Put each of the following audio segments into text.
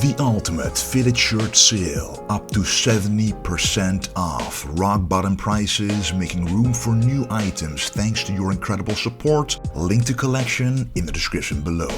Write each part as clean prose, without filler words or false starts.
The ultimate fitted shirt sale, up to 70% off. Rock bottom prices, making room for new items thanks to your incredible support. Link to collection in the description below.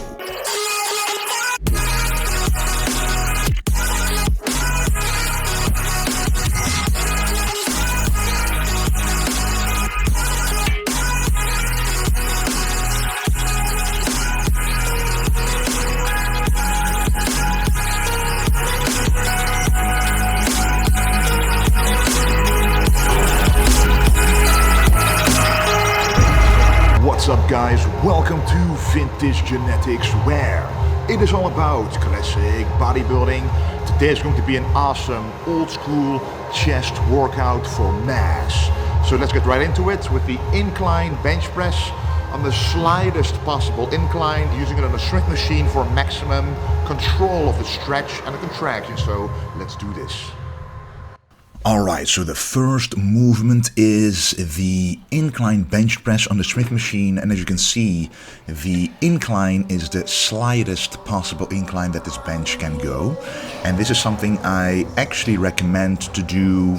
What's up guys, welcome to Vintage Genetics, where it is all about classic bodybuilding. Today is going to be an awesome old school chest workout for mass. So let's get right into it with the incline bench press on the slightest possible incline, using it on a strength machine for maximum control of the stretch and the contraction. So let's do this. Alright, so the first movement is the incline bench press on the strength machine, and as you can see, the incline is the slightest possible incline that this bench can go, and this is something I actually recommend to do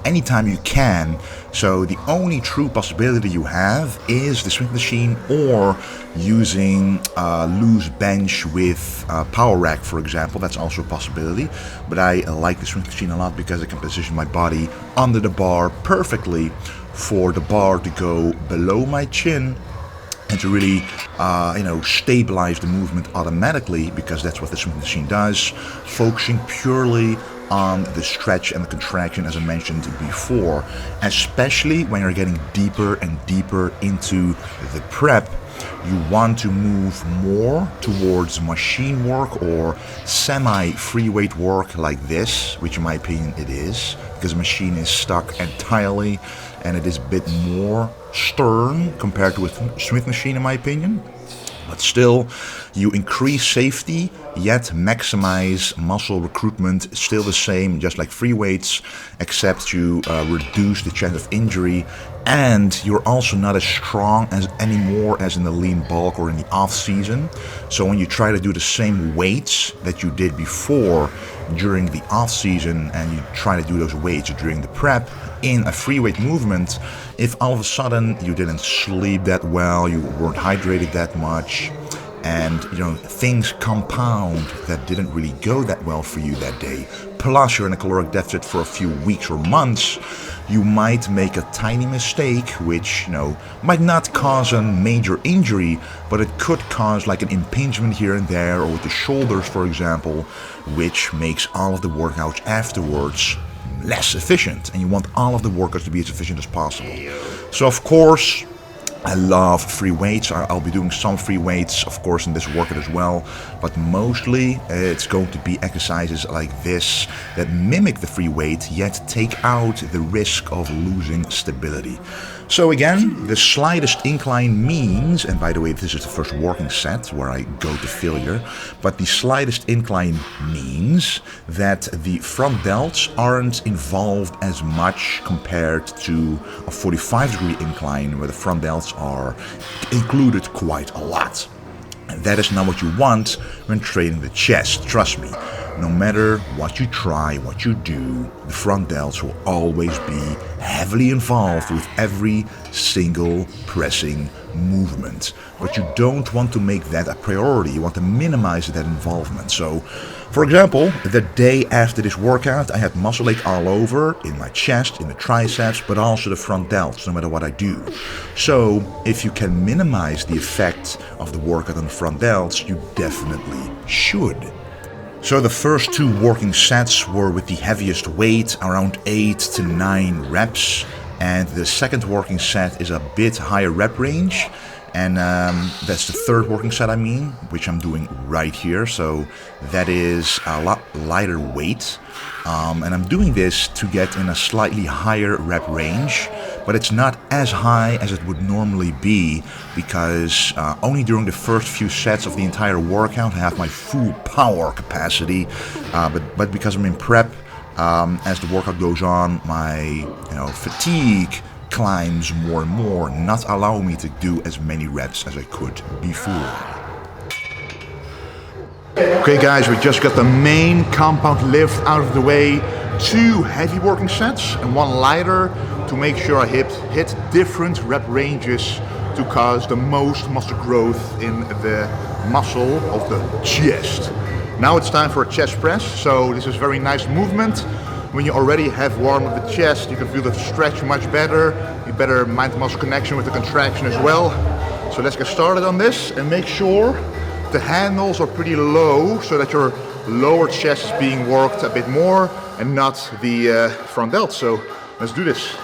anytime you can. So the only true possibility you have is the strength machine, or using loose bench with power rack, for example. That's also a possibility, but I like the strength machine a lot because I can position my body under the bar perfectly for the bar to go below my chin and to really stabilize the movement automatically, because that's what the strength machine does, focusing purely on the stretch and the contraction, as I mentioned before. Especially when you're getting deeper and deeper into the prep, you want to move more towards machine work or semi-free weight work like this, which in my opinion it is, because the machine is stuck entirely and it is a bit more stern compared to a strength machine in my opinion. But still, you increase safety, yet maximize muscle recruitment, still the same, just like free weights, except you reduce the chance of injury, and you're also not as strong anymore as in the lean bulk or in the off season. So when you try to do the same weights that you did before during the off season, and you try to do those weights during the prep in a free weight movement, if all of a sudden you didn't sleep that well, you weren't hydrated that much, and things compound that didn't really go that well for you that day, plus you're in a caloric deficit for a few weeks or months, you might make a tiny mistake, which might not cause a major injury, but it could cause like an impingement here and there, or with the shoulders for example, which makes all of the workouts afterwards less efficient, and you want all of the workouts to be as efficient as possible. So of course, I love free weights. I'll be doing some free weights, of course, in this workout as well, but mostly it's going to be exercises like this that mimic the free weight, yet take out the risk of losing stability. So again, the slightest incline means, and by the way, this is the first working set where I go to failure, but the slightest incline means that the front delts aren't involved as much compared to a 45-degree incline, where the front delts are included quite a lot. And that is not what you want when training the chest, trust me. No matter what you try, what you do, the front delts will always be heavily involved with every single pressing movement. But you don't want to make that a priority. You want to minimize that involvement. So, for example, the day after this workout, I had muscle ache all over, in my chest, in the triceps, but also the front delts, no matter what I do. So, if you can minimize the effect of the workout on the front delts, you definitely should. So the first two working sets were with the heaviest weight, around 8 to 9 reps, and the second working set is a bit higher rep range, and that's the third working set which I'm doing right here. So that is a lot lighter weight, and I'm doing this to get in a slightly higher rep range, but it's not as high as it would normally be, because only during the first few sets of the entire workout I have my full power capacity, but because I'm in prep, as the workout goes on, my fatigue climbs more and more, not allowing me to do as many reps as I could before. Okay guys, we just got the main compound lift out of the way. 2 heavy working sets and 1 lighter to make sure I hit different rep ranges to cause the most muscle growth in the muscle of the chest. Now it's time for a chest press. So this is a very nice movement. When you already have warmed up the chest, you can feel the stretch much better. You better mind-muscle connection with the contraction as well. So let's get started on this and make sure the handles are pretty low so that your lower chest is being worked a bit more and not the front delt. So let's do this.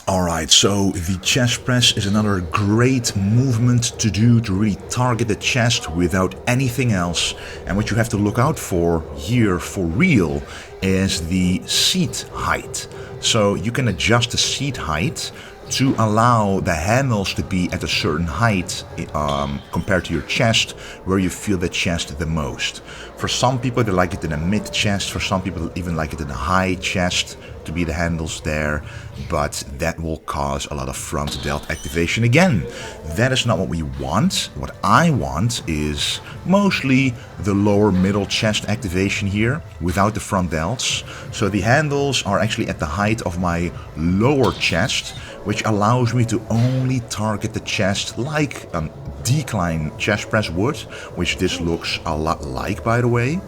Alright, so the chest press is another great movement to do to really target the chest without anything else. And what you have to look out for here for real is the seat height. So you can adjust the seat height to allow the handles to be at a certain height compared to your chest, where you feel the chest the most. For some people they like it in a mid chest, for some people even like it in a high chest to be the handles there, but that will cause a lot of front delt activation. Again, that is not what we want. What I want is mostly the lower middle chest activation here without the front delts. So the handles are actually at the height of my lower chest, which allows me to only target the chest like a decline chest press would, which this looks a lot like, by the way.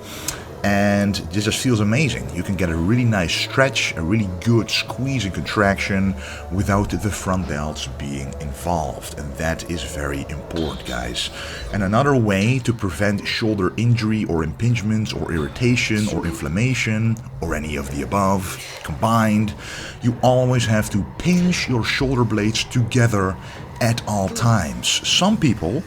And this just feels amazing. You can get a really nice stretch, a really good squeeze and contraction without the front delts being involved. And that is very important, guys. And another way to prevent shoulder injury or impingement or irritation or inflammation or any of the above combined, you always have to pinch your shoulder blades together at all times. Some people,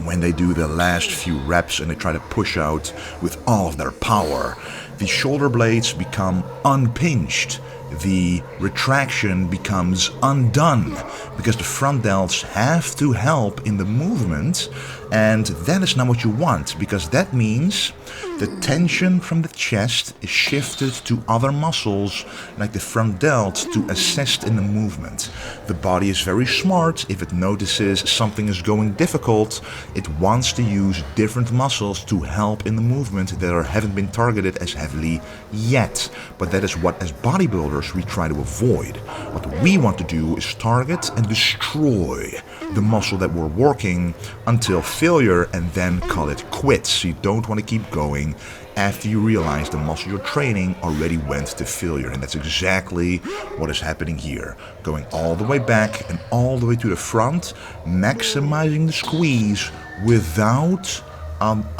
when they do the last few reps and they try to push out with all of their power, the shoulder blades become unpinched. The retraction becomes undone because the front delts have to help in the movement, and that is not what you want, because that means the tension from the chest is shifted to other muscles like the front delt to assist in the movement. The body is very smart. If it notices something is going difficult, it wants to use different muscles to help in the movement that haven't been targeted as heavily yet. But that is what, as bodybuilders, we try to avoid. What we want to do is target and destroy the muscle that we're working until failure and then call it quits. You don't want to keep going after you realize the muscle you're training already went to failure. And that's exactly what is happening here. Going all the way back and all the way to the front, maximizing the squeeze without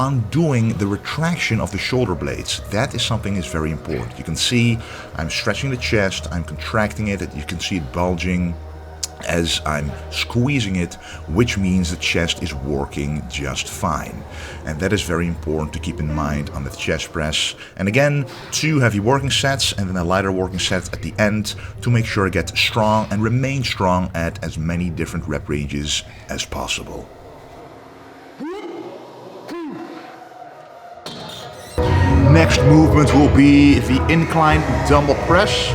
undoing the retraction of the shoulder blades. That is something that's very important. You can see I'm stretching the chest, I'm contracting it, you can see it bulging as I'm squeezing it, which means the chest is working just fine. And that is very important to keep in mind on the chest press. And again, 2 heavy working sets and then a lighter working set at the end to make sure I get strong and remain strong at as many different rep ranges as possible. Next movement will be the incline dumbbell press.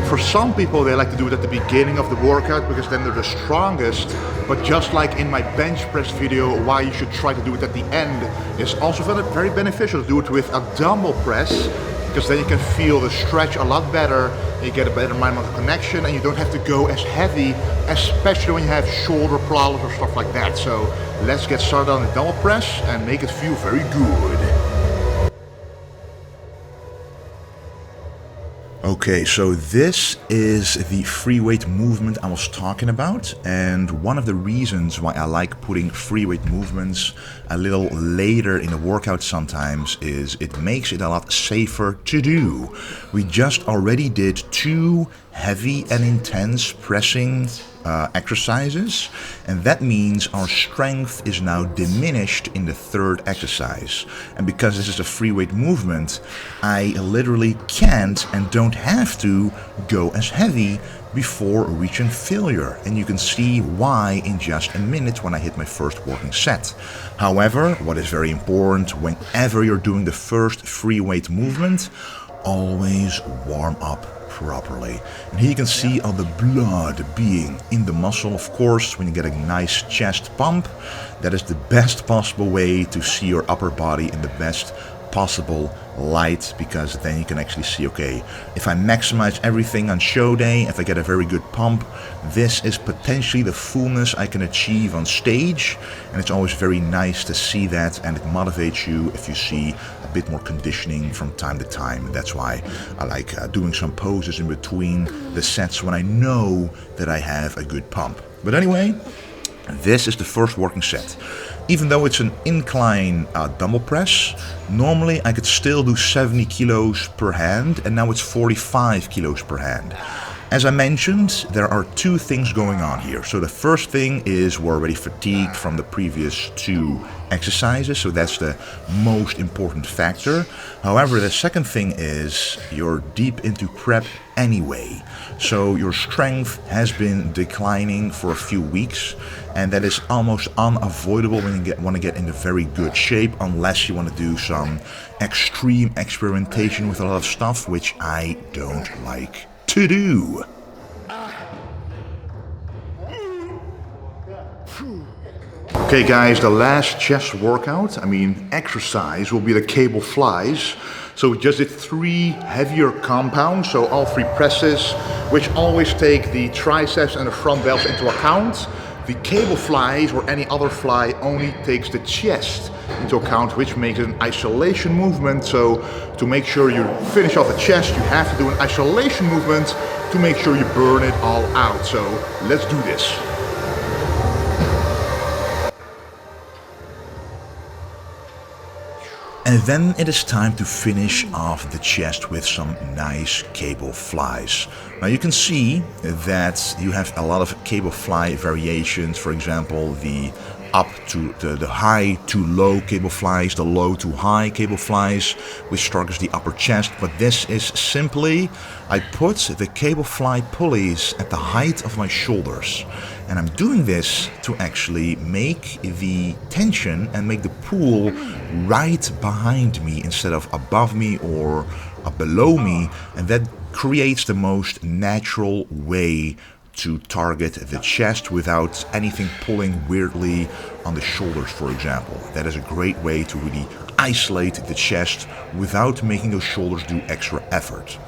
For some people, they like to do it at the beginning of the workout because then they're the strongest. But just like in my bench press video, why you should try to do it at the end, is also very beneficial to do it with a dumbbell press, because then you can feel the stretch a lot better, you get a better mind-muscle connection, and you don't have to go as heavy, especially when you have shoulder problems or stuff like that. So let's get started on the dumbbell press and make it feel very good. Okay, so this is the free weight movement I was talking about, and one of the reasons why I like putting free weight movements a little later in the workout sometimes is it makes it a lot safer to do. We just already did 2 heavy and intense pressing exercises, and that means our strength is now diminished in the 3rd exercise. And because this is a free weight movement, I literally can't and don't have to go as heavy before reaching failure, and you can see why in just a minute when I hit my first working set. However, what is very important whenever you're doing the first free weight movement, always warm up properly. And here you can see all the blood being in the muscle. Of course, when you get a nice chest pump, that is the best possible way to see your upper body in the best possible light, because then you can actually see, okay, if I maximize everything on show day, if I get a very good pump, this is potentially the fullness I can achieve on stage. And it's always very nice to see that, and it motivates you if you see a bit more conditioning from time to time. And that's why I like doing some poses in between the sets when I know that I have a good pump. But anyway, this is the first working set. Even though it's an incline dumbbell press, normally I could still do 70 kilos per hand, and now it's 45 kilos per hand. As I mentioned, there are two things going on here. So the first thing is we're already fatigued from the previous two exercises, so that's the most important factor. However, the second thing is you're deep into prep anyway. So your strength has been declining for a few weeks, and that is almost unavoidable when you want to get into very good shape, unless you want to do some extreme experimentation with a lot of stuff, which I don't like to do. Okay guys, the last chest workout, exercise, will be the cable flies. So we just did 3 heavier compounds, so all 3 presses, which always take the triceps and the front delts into account. The cable flies, or any other fly, only takes the chest into account, which makes it an isolation movement. So to make sure you finish off the chest, you have to do an isolation movement to make sure you burn it all out. So let's do this. And then it is time to finish off the chest with some nice cable flies. Now you can see that you have a lot of cable fly variations. For example, the up to the high to low cable flies, the low to high cable flies, which targets the upper chest. But this is simply, I put the cable fly pulleys at the height of my shoulders. And I'm doing this to actually make the tension and make the pull right behind me instead of above me or below me. And that creates the most natural way to target the chest without anything pulling weirdly on the shoulders, for example. That is a great way to really isolate the chest without making those shoulders do extra effort.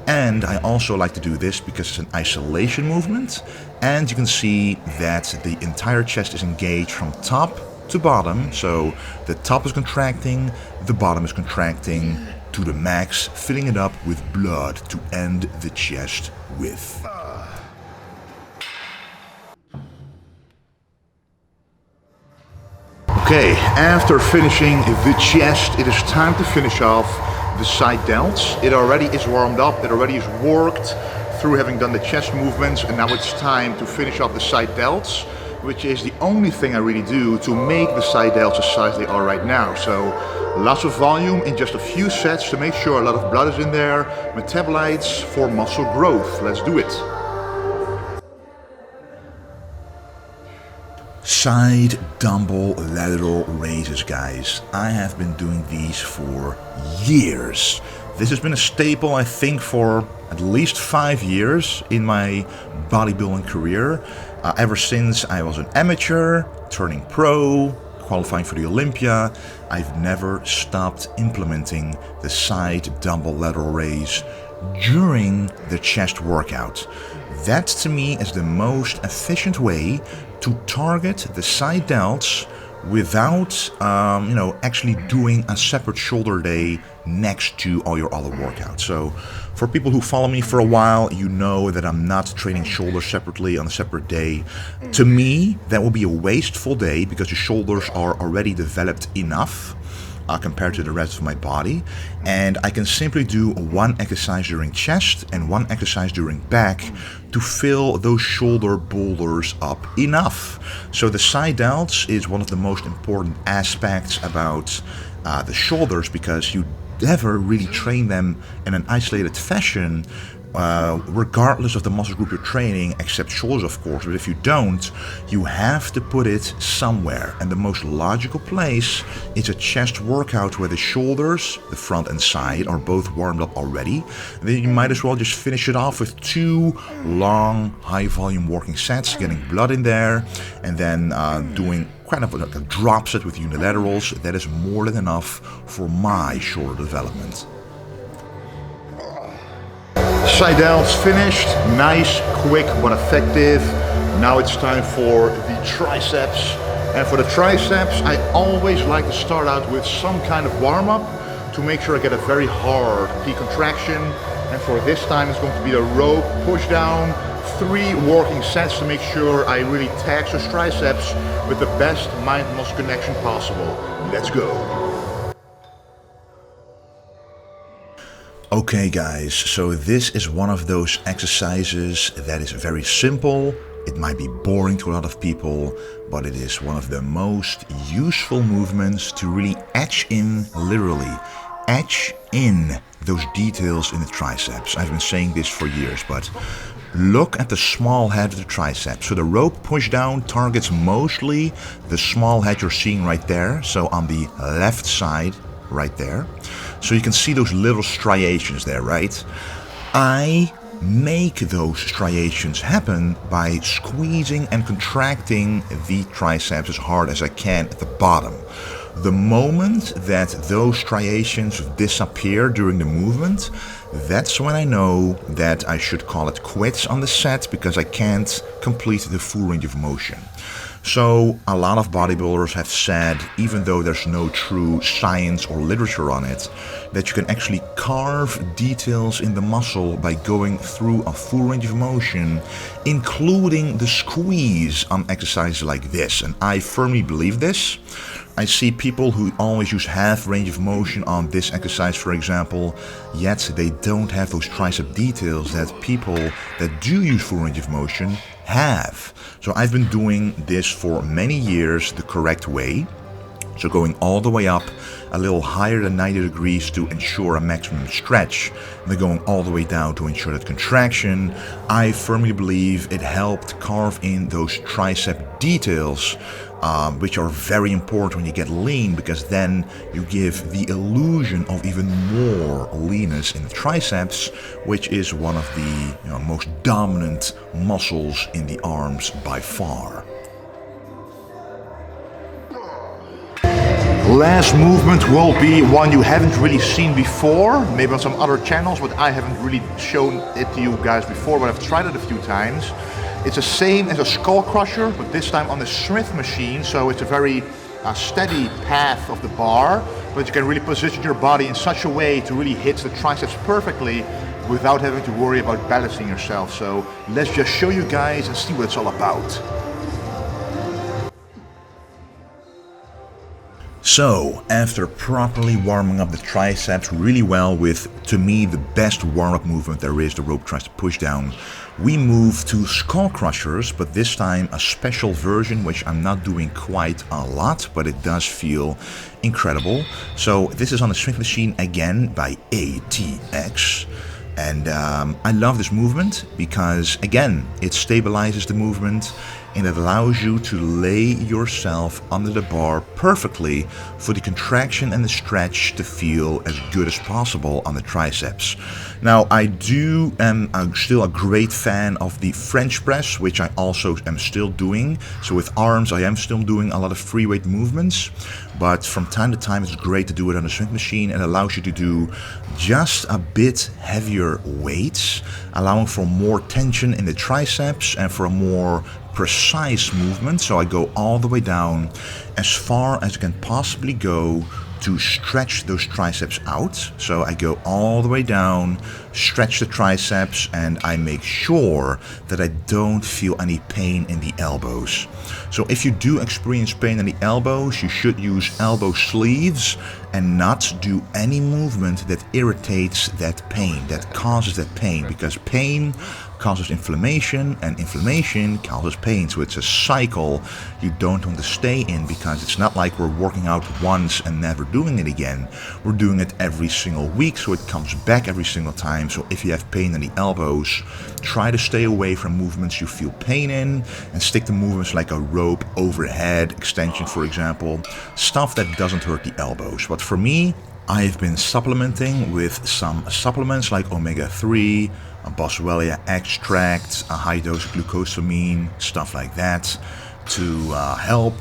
And I also like to do this because it's an isolation movement, and you can see that the entire chest is engaged from top to bottom. So the top is contracting, the bottom is contracting to the max, filling it up with blood to end the chest with. Okay, after finishing the chest, it is time to finish off the side delts. It already is warmed up, it already is worked through having done the chest movements, and now it's time to finish off the side delts, which is the only thing I really do to make the side delts the size they are right now. So lots of volume in just a few sets to make sure a lot of blood is in there, metabolites for muscle growth. Let's do it. Side dumbbell lateral raises, guys. I have been doing these for years. This has been a staple, I think, for at least 5 years in my bodybuilding career. Ever since I was an amateur, turning pro, qualifying for the Olympia, I've never stopped implementing the side dumbbell lateral raise during the chest workout. That to me is the most efficient way to target the side delts without actually doing a separate shoulder day next to all your other workouts. So for people who follow me for a while, you know that I'm not training shoulders separately on a separate day. To me, that will be a wasteful day because your shoulders are already developed enough compared to the rest of my body, and I can simply do one exercise during chest and one exercise during back to fill those shoulder boulders up enough. So the side delts is one of the most important aspects about the shoulders, because you never really train them in an isolated fashion regardless of the muscle group you're training, except shoulders of course, but if you don't, you have to put it somewhere, and the most logical place is a chest workout where the shoulders, the front and side, are both warmed up already. And then you might as well just finish it off with 2 long high volume working sets, getting blood in there, and then doing kind of like a drop set with unilaterals. That is more than enough for my shoulder development. Side delts finished, nice, quick but effective. Now it's time for the triceps. And for the triceps, I always like to start out with some kind of warm-up to make sure I get a very hard pre-contraction. And for this time it's going to be the rope push down, 3 working sets to make sure I really tax those triceps with the best mind-muscle connection possible. Let's go. Okay guys, so this is one of those exercises that is very simple. It might be boring to a lot of people, but it is one of the most useful movements to really etch in, literally, etch in those details in the triceps. I've been saying this for years, but look at the small head of the tricep. So the rope push down targets mostly the small head you're seeing right there. So on the left side, right there. So you can see those little striations there, right? I make those striations happen by squeezing and contracting the triceps as hard as I can at the bottom. The moment that those striations disappear during the movement, that's when I know that I should call it quits on the set because I can't complete the full range of motion. So a lot of bodybuilders have said, even though there's no true science or literature on it, that you can actually carve details in the muscle by going through a full range of motion, including the squeeze on exercises like this. And I firmly believe this. I see people who always use half range of motion on this exercise, for example, yet they don't have those tricep details that people that do use full range of motion have. So I've been doing this for many years the correct way. So going all the way up a little higher than 90 degrees to ensure a maximum stretch, and then going all the way down to ensure that contraction. I firmly believe it helped carve in those tricep details, which are very important when you get lean, because then you give the illusion of even more leanness in the triceps, which is one of the most dominant muscles in the arms by far. Last movement will be one you haven't really seen before, maybe on some other channels, but I haven't really shown it to you guys before, but I've tried it a few times. It's the same as a Skullcrusher, but this time on the Smith machine, so it's a very steady path of the bar, but you can really position your body in such a way to really hit the triceps perfectly without having to worry about balancing yourself. So let's just show you guys and see what it's all about. So, after properly warming up the triceps really well with, to me, the best warm-up movement there is, the rope tricep pushdown, we move to Skullcrushers, but this time a special version, which I'm not doing quite a lot, but it does feel incredible. So, this is on the Smith machine again by ATX. And I love this movement because, again, it stabilizes the movement and it allows you to lay yourself under the bar perfectly for the contraction and the stretch to feel as good as possible on the triceps. Now, I am still a great fan of the French press, which I also am still doing. So with arms, I am still doing a lot of free weight movements, but from time to time it's great to do it on the Smith machine. It allows you to do just a bit heavier weights, allowing for more tension in the triceps and for a more precise movement. So I go all the way down as far as I can possibly go to stretch those triceps out. So I go all the way down, stretch the triceps, and I make sure that I don't feel any pain in the elbows. So if you do experience pain in the elbows, you should use elbow sleeves and not do any movement that irritates that pain, that causes that pain, because pain causes inflammation, and inflammation causes pain. So it's a cycle you don't want to stay in, because it's not like we're working out once and never doing it again. We're doing it every single week, so it comes back every single time. So if you have pain in the elbows, try to stay away from movements you feel pain in, and stick to movements like a rope overhead extension, for example, stuff that doesn't hurt the elbows. But for me, I've been supplementing with some supplements like omega-3, a boswellia extract, a high dose glucosamine, stuff like that, to help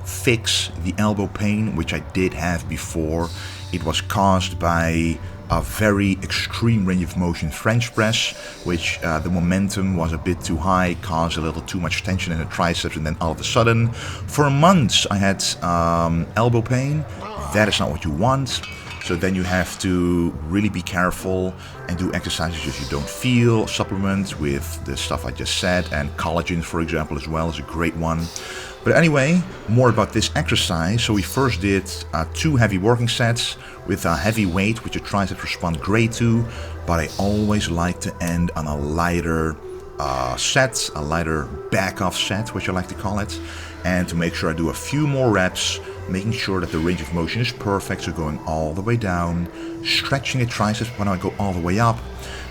fix the elbow pain, which I did have before. It was caused by a very extreme range of motion French press, which the momentum was a bit too high, caused a little too much tension in the triceps, and then all of a sudden, for months, I had elbow pain. That is not what you want. So then you have to really be careful and do exercises if you don't feel. Supplement with the stuff I just said, and collagen, for example, as well is a great one. But anyway, more about this exercise. So we first did 2 heavy working sets with a heavy weight, which your triceps respond great to. But I always like to end on a lighter set, a lighter back off set, which I like to call it. And to make sure I do a few more reps, making sure that the range of motion is perfect, so going all the way down, stretching the triceps when I go all the way up.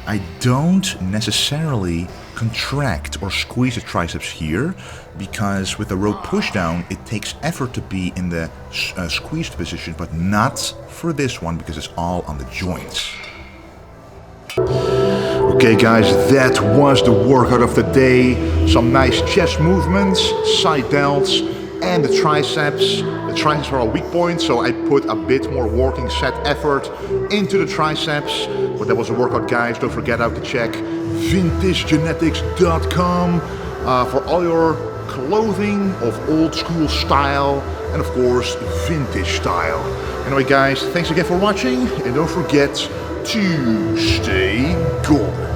I don't necessarily contract or squeeze the triceps here, because with the rope pushdown, it takes effort to be in the squeezed position, but not for this one, because it's all on the joints. Okay guys, that was the workout of the day. Some nice chest movements, side delts, and the triceps. The triceps are a weak point, so I put a bit more working set effort into the triceps. But that was a workout, guys. Don't forget how to check vintagegenetics.com for all your clothing of old school style and of course vintage style. Anyway guys, thanks again for watching, and don't forget to stay golden.